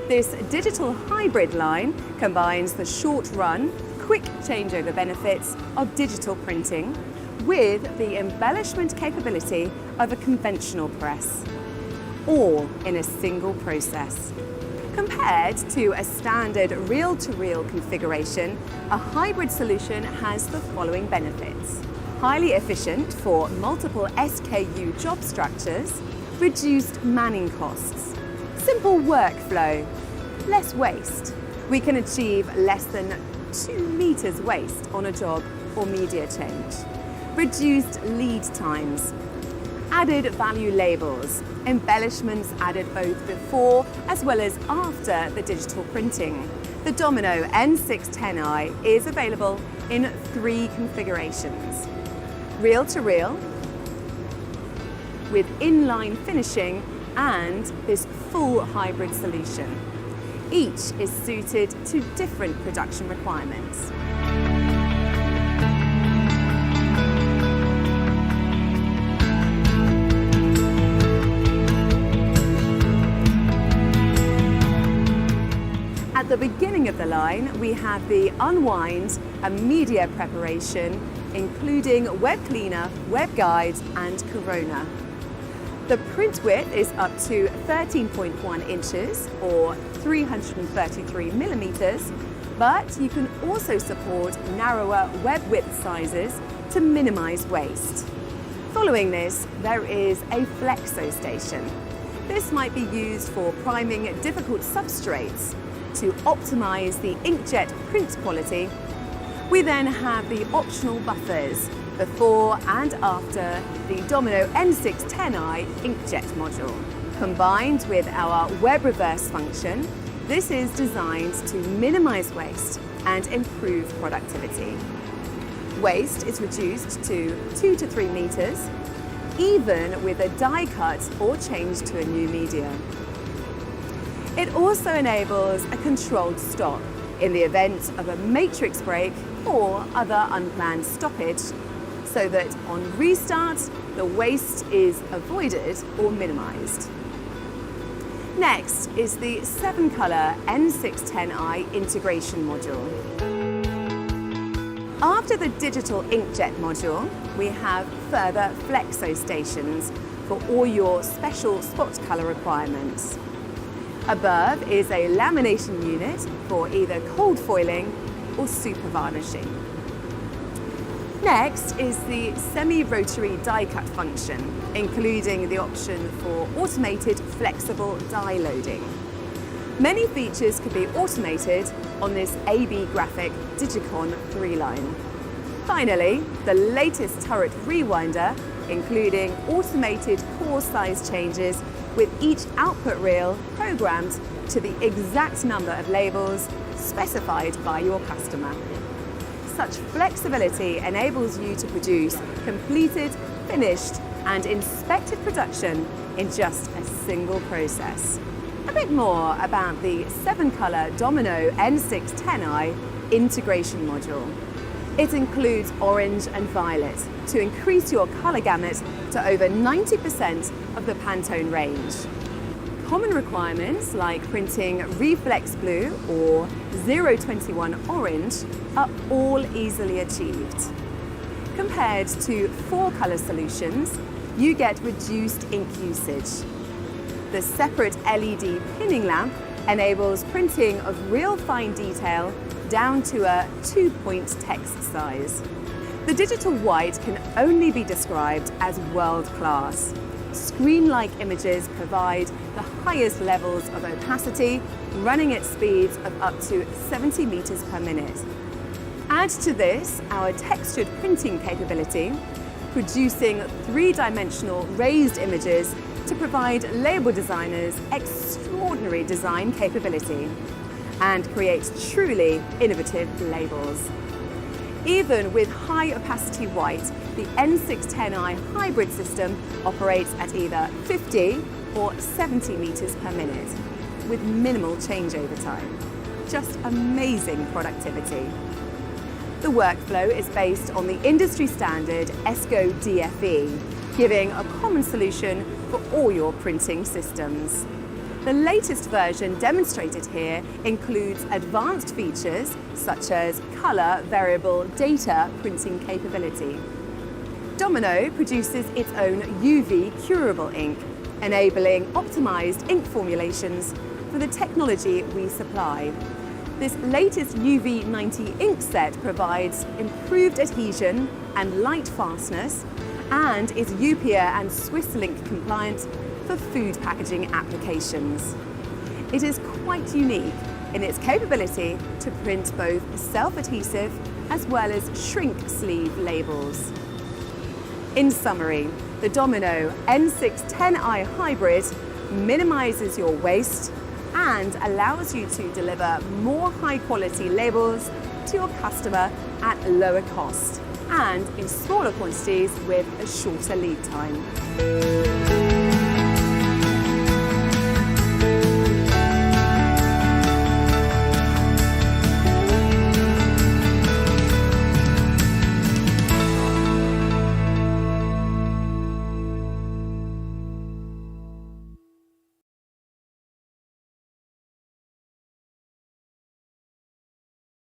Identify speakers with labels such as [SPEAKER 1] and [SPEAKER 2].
[SPEAKER 1] This digital hybrid line combines the short-run, quick changeover benefits of digital printing with the embellishment capability of a conventional press, all in a single process. Compared to a standard reel-to-reel configuration, a hybrid solution has the following benefits. Highly efficient for multiple SKU job structures, reduced manning costs, simple workflow, less waste. We can achieve less than 2 meters waste on a job or media change. Reduced lead times, added value labels, embellishments added both before as well as after the digital printing. The Domino N610i is available in 3 configurations. Reel-to-reel, with inline finishing and this full hybrid solution. Each is suited to different production requirements. At the beginning of the line, we have the unwind and media preparation, including web cleaner, web guides, and corona. The print width is up to 13.1 inches or 333 millimeters, but you can also support narrower web width sizes to minimize waste. Following this, there is a flexo station. This might be used for priming difficult substrates to optimize the inkjet print quality. We then have the optional buffers before and after the Domino N610i inkjet module. Combined with our web reverse function, this is designed to minimize waste and improve productivity. Waste is reduced to 2 to 3 meters, even with a die cut or change to a new media. It also enables a controlled stop in the event of a matrix break or other unplanned stoppage, so that on restart, the waste is avoided or minimized. Next is the 7-color N610i integration module. After the digital inkjet module, we have further flexo stations for all your special spot color requirements. Above is a lamination unit for either cold foiling or super varnishing. Next is the semi-rotary die cut function, including the option for automated flexible die loading. Many features could be automated on this AB Graphic Digicon 3 line. Finally, the latest turret rewinder, including automated core size changes with each output reel programmed to the exact number of labels specified by your customer. Such flexibility enables you to produce completed, finished, and inspected production in just a single process. A bit more about the 7-color Domino N610i integration module. It includes orange and violet to increase your color gamut to over 90% of the Pantone range. Common requirements like printing reflex blue or 021 orange are all easily achieved. Compared to 4-color solutions, you get reduced ink usage. The separate LED pinning lamp enables printing of real fine detail down to a 2-point text size. The digital white can only be described as world-class. Screen-like images provide the highest levels of opacity, running at speeds of up to 70 meters per minute. Add to this our textured printing capability, producing 3-dimensional raised images to provide label designers extraordinary design capability and create truly innovative labels. Even with high opacity white, the N610i hybrid system operates at either 50 or 70 meters per minute with minimal changeover time. Just amazing productivity. The workflow is based on the industry standard ESCO DFE, giving a common solution for all your printing systems. The latest version demonstrated here includes advanced features such as colour variable data printing capability. Domino produces its own UV curable ink, enabling optimised ink formulations for the technology we supply. This latest UV90 ink set provides improved adhesion and light fastness and is UPIA and SwissLink compliant for food packaging applications. It is quite unique in its capability to print both self-adhesive as well as shrink sleeve labels. In summary, the Domino N610i Hybrid minimises your waste and allows you to deliver more high-quality labels to your customer at lower cost and in smaller quantities with a shorter lead time.